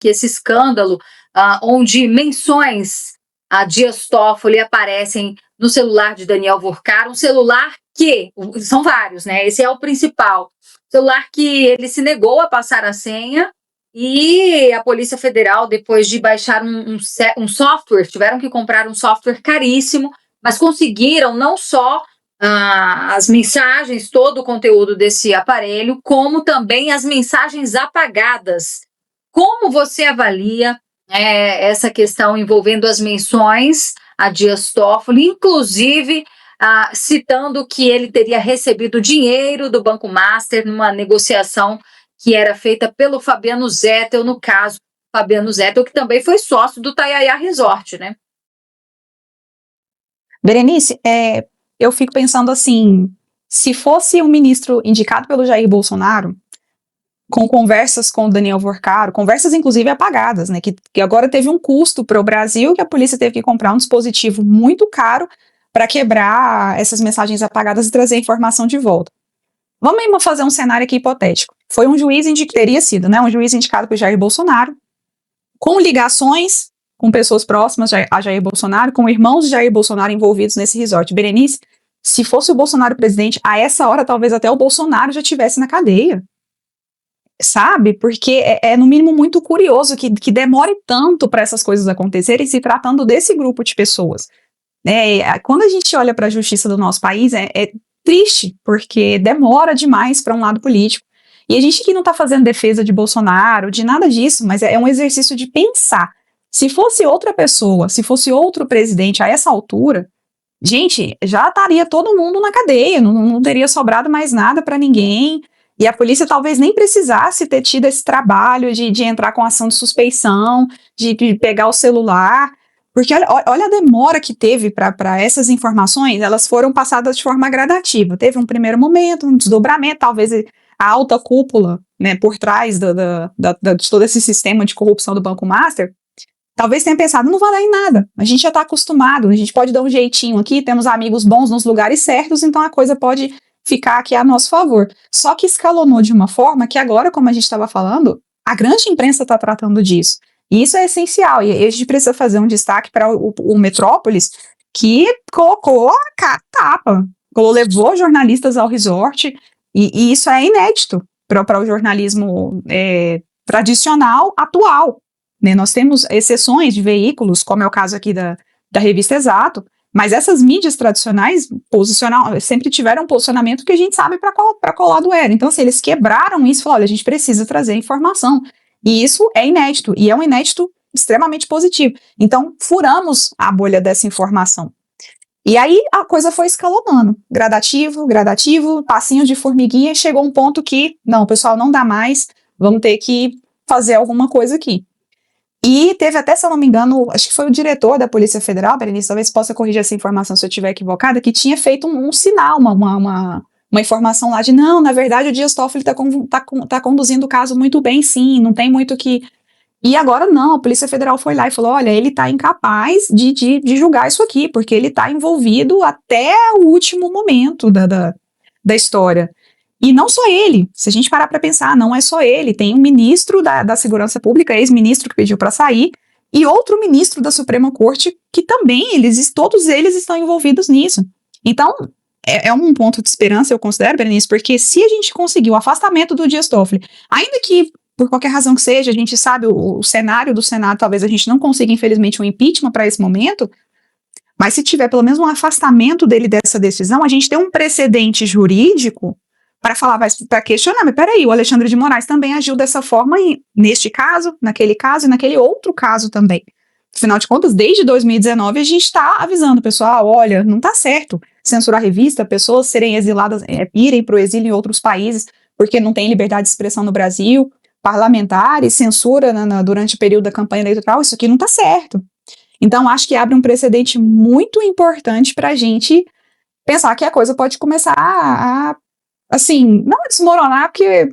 que esse escândalo, onde menções a Dias Toffoli aparecem no celular de Daniel Vorcar, um celular que, são vários, né? Esse é o principal, celular que ele se negou a passar a senha, e a Polícia Federal, depois de baixar um software, tiveram que comprar um software caríssimo, mas conseguiram não só as mensagens, todo o conteúdo desse aparelho, como também as mensagens apagadas. Como você avalia essa questão envolvendo as menções a Dias Toffoli, inclusive citando que ele teria recebido dinheiro do Banco Master numa negociação que era feita pelo Fabiano Zettel, no caso, Fabiano Zettel, que também foi sócio do Tayaya Resort, né? Berenice, eu fico pensando assim, se fosse um ministro indicado pelo Jair Bolsonaro, com conversas com o Daniel Vorcar, conversas inclusive apagadas, né, que agora teve um custo para o Brasil, que a polícia teve que comprar um dispositivo muito caro para quebrar essas mensagens apagadas e trazer a informação de volta. Vamos fazer um cenário aqui hipotético. Foi um juiz teria sido, né, um juiz indicado por Jair Bolsonaro, com ligações com pessoas próximas a Jair Bolsonaro, com irmãos de Jair Bolsonaro envolvidos nesse resort. Berenice, se fosse o Bolsonaro presidente, a essa hora talvez até o Bolsonaro já estivesse na cadeia. Sabe? Porque é no mínimo muito curioso que demore tanto para essas coisas acontecerem se tratando desse grupo de pessoas. Quando a gente olha para a justiça do nosso país, é triste, porque demora demais para um lado político. E a gente aqui não está fazendo defesa de Bolsonaro, de nada disso, mas é um exercício de pensar. Se fosse outra pessoa, se fosse outro presidente a essa altura, gente, já estaria todo mundo na cadeia, não teria sobrado mais nada para ninguém. E a polícia talvez nem precisasse ter tido esse trabalho de entrar com ação de suspeição, de pegar o celular, porque olha a demora que teve para essas informações, elas foram passadas de forma gradativa. Teve um primeiro momento, um desdobramento, talvez a alta cúpula, né, por trás de todo esse sistema de corrupção do Banco Master, talvez tenha pensado, não vai dar em nada, a gente já está acostumado, a gente pode dar um jeitinho aqui, temos amigos bons nos lugares certos, então a coisa pode ficar aqui a nosso favor. Só que escalonou de uma forma que agora, como a gente estava falando, a grande imprensa está tratando disso. E isso é essencial. E a gente precisa fazer um destaque para o Metrópolis, que colocou a cara tapa, levou jornalistas ao resort, e isso é inédito para o jornalismo tradicional atual. Né? Nós temos exceções de veículos, como é o caso aqui da revista Exato, mas essas mídias tradicionais sempre tiveram um posicionamento que a gente sabe para qual lado era. Então, assim, eles quebraram isso e falaram, olha, a gente precisa trazer informação. E isso é inédito, e é um inédito extremamente positivo. Então, furamos a bolha dessa informação. E aí, a coisa foi escalonando, gradativo, passinho de formiguinha, e chegou um ponto que, não, pessoal, não dá mais, vamos ter que fazer alguma coisa aqui. E teve até, se eu não me engano, acho que foi o diretor da Polícia Federal, Berenice, talvez possa corrigir essa informação se eu estiver equivocada, que tinha feito um sinal, uma informação lá de, não, na verdade o Dias Toffoli tá conduzindo o caso muito bem, sim, não tem muito que... E agora não, a Polícia Federal foi lá e falou, olha, ele tá incapaz de julgar isso aqui, porque ele tá envolvido até o último momento da história. E não só ele, se a gente parar para pensar, não é só ele, tem um ministro da Segurança Pública, ex-ministro que pediu para sair, e outro ministro da Suprema Corte que também, todos eles estão envolvidos nisso. Então, é um ponto de esperança, eu considero, Berenice, porque se a gente conseguir o afastamento do Dias Toffoli, ainda que, por qualquer razão que seja, a gente sabe o cenário do Senado, talvez a gente não consiga, infelizmente, um impeachment para esse momento, mas se tiver pelo menos um afastamento dele dessa decisão, a gente tem um precedente jurídico para falar, para questionar, mas peraí, o Alexandre de Moraes também agiu dessa forma neste caso, naquele caso e naquele outro caso também. Afinal de contas, desde 2019 a gente está avisando, pessoal, olha, não está certo censurar a revista, pessoas serem exiladas, irem para o exílio em outros países porque não tem liberdade de expressão no Brasil, parlamentares, censura durante o período da campanha eleitoral, isso aqui não está certo. Então, acho que abre um precedente muito importante para a gente pensar que a coisa pode começar assim, não desmoronar, porque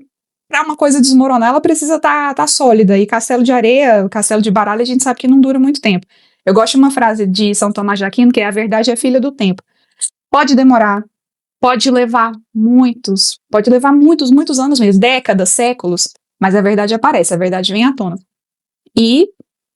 para uma coisa desmoronar, ela precisa tá sólida, e castelo de areia, castelo de baralho, a gente sabe que não dura muito tempo. Eu gosto de uma frase de São Tomás de Aquino, que é a verdade é filha do tempo. Pode demorar, pode levar muitos anos mesmo, décadas, séculos, mas a verdade aparece, a verdade vem à tona. E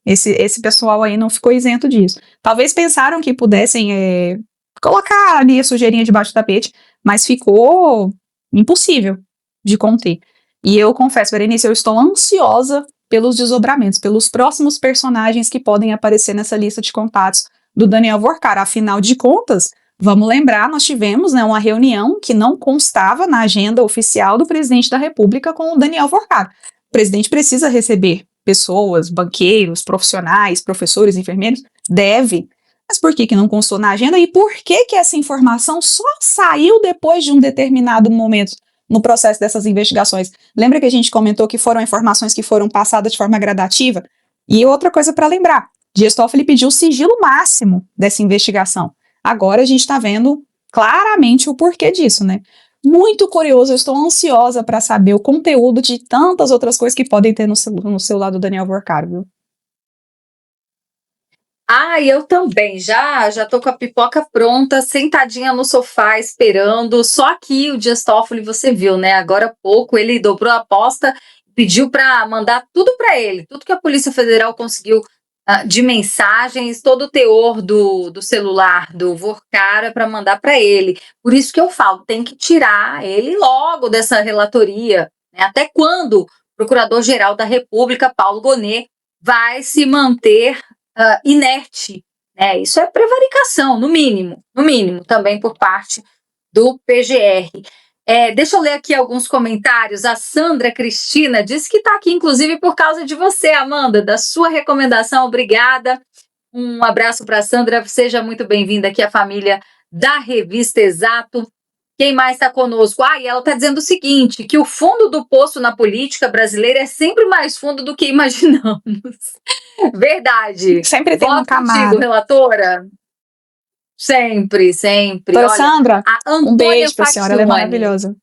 esse pessoal aí não ficou isento disso. Talvez pensaram que pudessem colocar ali a sujeirinha debaixo do tapete, mas ficou impossível de conter. E eu confesso, Berenice, eu estou ansiosa pelos desdobramentos, pelos próximos personagens que podem aparecer nessa lista de contatos do Daniel Vorcar. Afinal de contas, vamos lembrar, nós tivemos, né, uma reunião que não constava na agenda oficial do presidente da República com o Daniel Vorcar. O presidente precisa receber pessoas, banqueiros, profissionais, professores, enfermeiros, deve. Mas por que não constou na agenda e por que essa informação só saiu depois de um determinado momento no processo dessas investigações? Lembra que a gente comentou que foram informações que foram passadas de forma gradativa? E outra coisa para lembrar, Dias Toffoli pediu o sigilo máximo dessa investigação. Agora a gente está vendo claramente o porquê disso, né? Muito curioso, eu estou ansiosa para saber o conteúdo de tantas outras coisas que podem ter no celular do Daniel Vorcar, viu? Ah, eu também, já tô com a pipoca pronta, sentadinha no sofá, esperando. Só que o Dias Toffoli, você viu, né? Agora há pouco ele dobrou a aposta, pediu para mandar tudo para ele, tudo que a Polícia Federal conseguiu de mensagens, todo o teor do celular do Vorcar para mandar para ele. Por isso que eu falo, tem que tirar ele logo dessa relatoria, né? Até quando o Procurador-Geral da República, Paulo Gonet, vai se manter inerte, né? Isso é prevaricação, no mínimo, também por parte do PGR. Deixa eu ler aqui alguns comentários. A Sandra Cristina disse que está aqui, inclusive, por causa de você, Amanda, da sua recomendação. Obrigada. Um abraço para a Sandra. Seja muito bem-vinda aqui à família da Revista Exato. Quem mais está conosco? E ela está dizendo o seguinte, que o fundo do poço na política brasileira é sempre mais fundo do que imaginamos. Verdade. Sempre tem uma camada. Contigo, relatora? Sempre. Doutora Sandra, um beijo para a Fatione. senhora, ela é maravilhosa.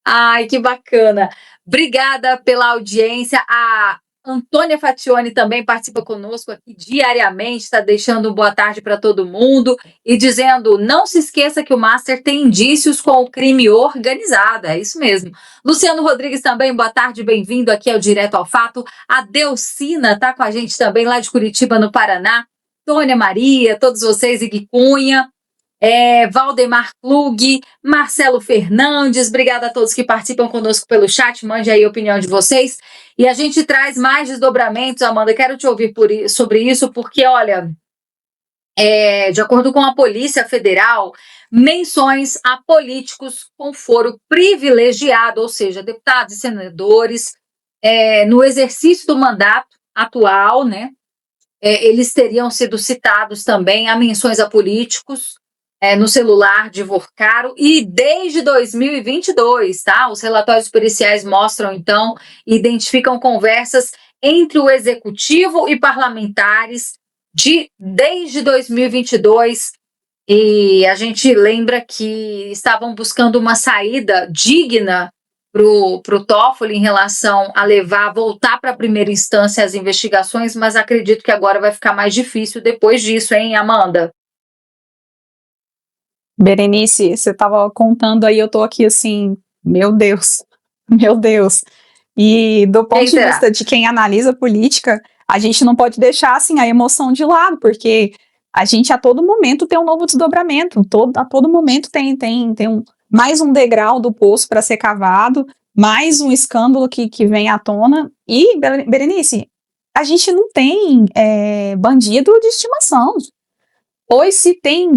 Ai, que bacana. Obrigada pela audiência. A Antônia Fatione também participa conosco aqui diariamente, está deixando boa tarde para todo mundo e dizendo, não se esqueça que o Master tem indícios com o crime organizado, é isso mesmo. Luciano Rodrigues também, boa tarde, bem-vindo aqui ao Direto ao Fato. A Delcina está com a gente também lá de Curitiba, no Paraná. Tônia Maria, todos vocês, Igui Cunha. Valdemar Klug, Marcelo Fernandes, obrigada a todos que participam conosco pelo chat, mande aí a opinião de vocês, e a gente traz mais desdobramentos, Amanda, quero te ouvir sobre isso, porque, olha, de acordo com a Polícia Federal, menções a políticos com foro privilegiado, ou seja, deputados e senadores, no exercício do mandato atual, né, eles teriam sido citados também a menções a políticos, no celular de Vorcaro, e desde 2022, tá? Os relatórios periciais mostram, então, identificam conversas entre o executivo e parlamentares desde 2022, e a gente lembra que estavam buscando uma saída digna pro Toffoli em relação a voltar para a primeira instância as investigações, mas acredito que agora vai ficar mais difícil depois disso, hein, Amanda? Berenice, você estava contando aí, eu tô aqui assim, meu Deus. E do ponto de vista de quem analisa política, a gente não pode deixar assim a emoção de lado, porque a gente a todo momento tem um novo desdobramento, a todo momento tem mais um degrau do poço para ser cavado, mais um escândalo que vem à tona. E, Berenice, a gente não tem bandido de estimação. Pois se tem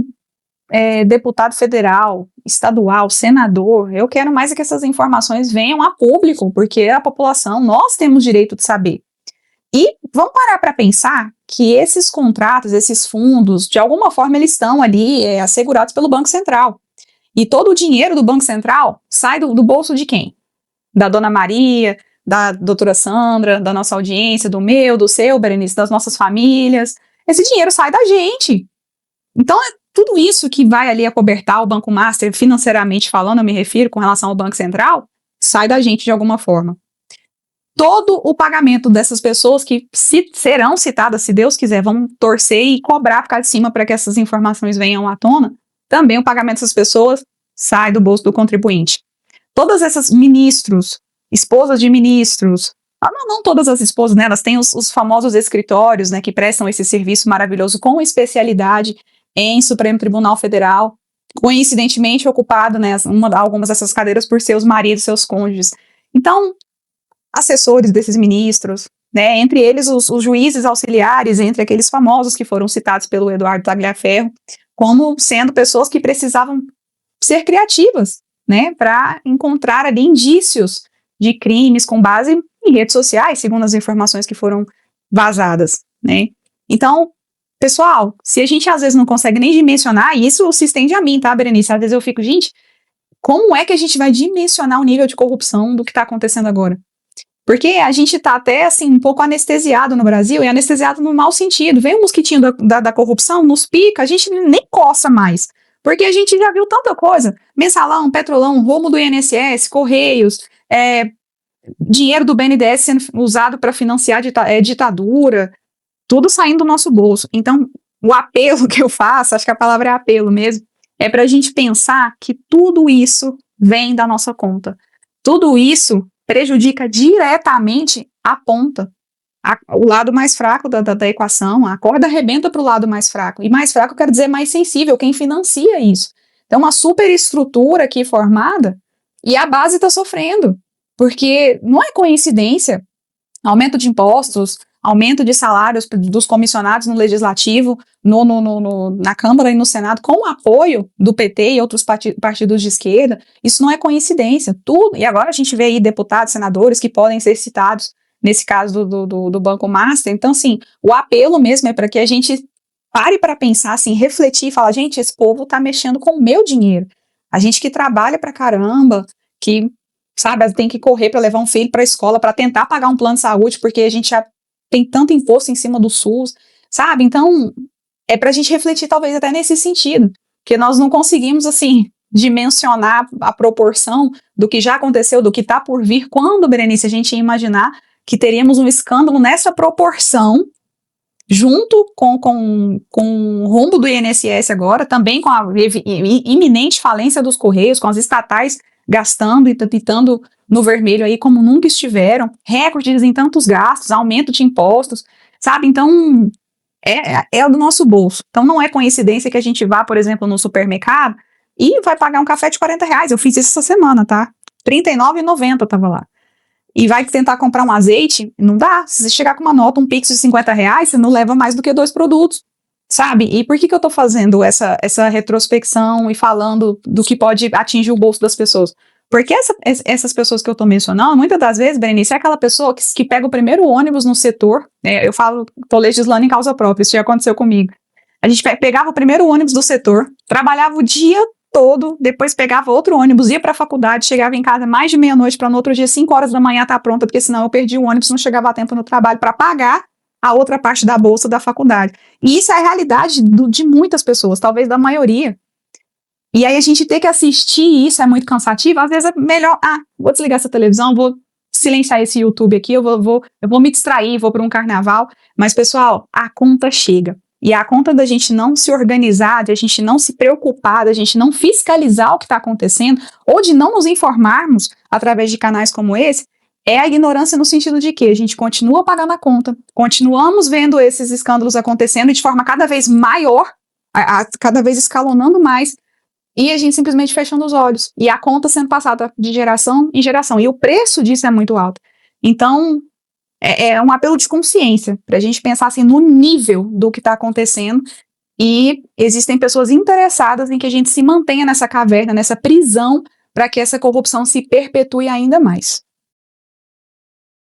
deputado federal, estadual, senador, eu quero mais que essas informações venham a público, porque a população, nós temos direito de saber. E vamos parar para pensar que esses contratos, esses fundos, de alguma forma eles estão ali assegurados pelo Banco Central. E todo o dinheiro do Banco Central sai do bolso de quem? Da Dona Maria, da doutora Sandra, da nossa audiência, do meu, do seu, Berenice, das nossas famílias. Esse dinheiro sai da gente. Então, tudo isso que vai ali acobertar o Banco Master, financeiramente falando, eu me refiro com relação ao Banco Central, sai da gente de alguma forma. Todo o pagamento dessas pessoas que serão citadas, se Deus quiser, vão torcer e cobrar ficar de cima para que essas informações venham à tona, também o pagamento dessas pessoas sai do bolso do contribuinte. Todas essas ministros, esposas de ministros, não todas as esposas, né, elas têm os famosos escritórios, né, que prestam esse serviço maravilhoso com especialidade em Supremo Tribunal Federal, coincidentemente ocupado, né, algumas dessas cadeiras por seus maridos, seus cônjuges. Então, assessores desses ministros, né, entre eles os juízes auxiliares, entre aqueles famosos que foram citados pelo Eduardo Tagliaferro, como sendo pessoas que precisavam ser criativas, né, para encontrar ali indícios de crimes com base em redes sociais, segundo as informações que foram vazadas, né. Então, pessoal, se a gente às vezes não consegue nem dimensionar, e isso se estende a mim, tá, Berenice? Às vezes eu fico, gente, como é que a gente vai dimensionar o nível de corrupção do que está acontecendo agora? Porque a gente tá até, assim, um pouco anestesiado no Brasil, e anestesiado no mau sentido. Vem um mosquitinho da corrupção, nos pica, a gente nem coça mais. Porque a gente já viu tanta coisa. Mensalão, Petrolão, roubo do INSS, Correios, dinheiro do BNDES sendo usado para financiar ditadura, tudo saindo do nosso bolso. Então, o apelo que eu faço, acho que a palavra é apelo mesmo, é para a gente pensar que tudo isso vem da nossa conta. Tudo isso prejudica diretamente a ponta, o lado mais fraco da equação, a corda arrebenta para o lado mais fraco. E mais fraco quer dizer mais sensível, quem financia isso. Então, uma superestrutura aqui formada e a base está sofrendo, porque não é coincidência aumento de impostos, aumento de salários dos comissionados no Legislativo, na Câmara e no Senado, com o apoio do PT e outros partidos de esquerda. Isso não é coincidência, tudo. E agora a gente vê aí deputados, senadores que podem ser citados, nesse caso do Banco Master. Então, assim, o apelo mesmo é para que a gente pare para pensar, assim, refletir e falar, gente, esse povo está mexendo com o meu dinheiro. A gente que trabalha para caramba, que, sabe, tem que correr para levar um filho para a escola, para tentar pagar um plano de saúde, porque a gente já tem tanto imposto em cima do SUS, sabe? Então, é para a gente refletir talvez até nesse sentido, que nós não conseguimos, assim, dimensionar a proporção do que já aconteceu, do que está por vir, quando, Berenice, a gente ia imaginar que teríamos um escândalo nessa proporção, junto com o rombo do INSS agora, também com a iminente falência dos Correios, com as estatais gastando e estando no vermelho aí como nunca estiveram, recordes em tantos gastos, aumento de impostos, sabe? Então, é do nosso bolso. Então, não é coincidência que a gente vá, por exemplo, no supermercado e vai pagar um café de R$40. Eu fiz isso essa semana, tá? R$39,90 eu tava lá. E vai tentar comprar um azeite, não dá. Se você chegar com uma nota, um Pix de R$50, você não leva mais do que 2 produtos, sabe? E por que eu tô fazendo essa retrospecção e falando do que pode atingir o bolso das pessoas? Porque essas pessoas que eu tô mencionando, muitas das vezes, Berenice, é aquela pessoa que pega o primeiro ônibus no setor, eu falo, tô legislando em causa própria, isso já aconteceu comigo. A gente pegava o primeiro ônibus do setor, trabalhava o dia todo, depois pegava outro ônibus, ia para a faculdade, chegava em casa mais de meia-noite para no outro dia, 5 horas da manhã, estar pronta, porque senão eu perdi o ônibus, não chegava a tempo no trabalho para pagar a outra parte da bolsa da faculdade. E isso é a realidade de muitas pessoas, talvez da maioria. E aí a gente ter que assistir isso é muito cansativo, às vezes é melhor, vou desligar essa televisão, vou silenciar esse YouTube aqui, eu vou me distrair, vou para um carnaval, mas pessoal, a conta chega. E a conta da gente não se organizar, de a gente não se preocupar, da gente não fiscalizar o que está acontecendo, ou de não nos informarmos através de canais como esse, é a ignorância no sentido de que a gente continua pagando a conta, continuamos vendo esses escândalos acontecendo de forma cada vez maior, cada vez escalonando mais, e a gente simplesmente fechando os olhos. E a conta sendo passada de geração em geração. E o preço disso é muito alto. Então, é um apelo de consciência, para a gente pensar assim, no nível do que está acontecendo, e existem pessoas interessadas em que a gente se mantenha nessa caverna, nessa prisão, para que essa corrupção se perpetue ainda mais.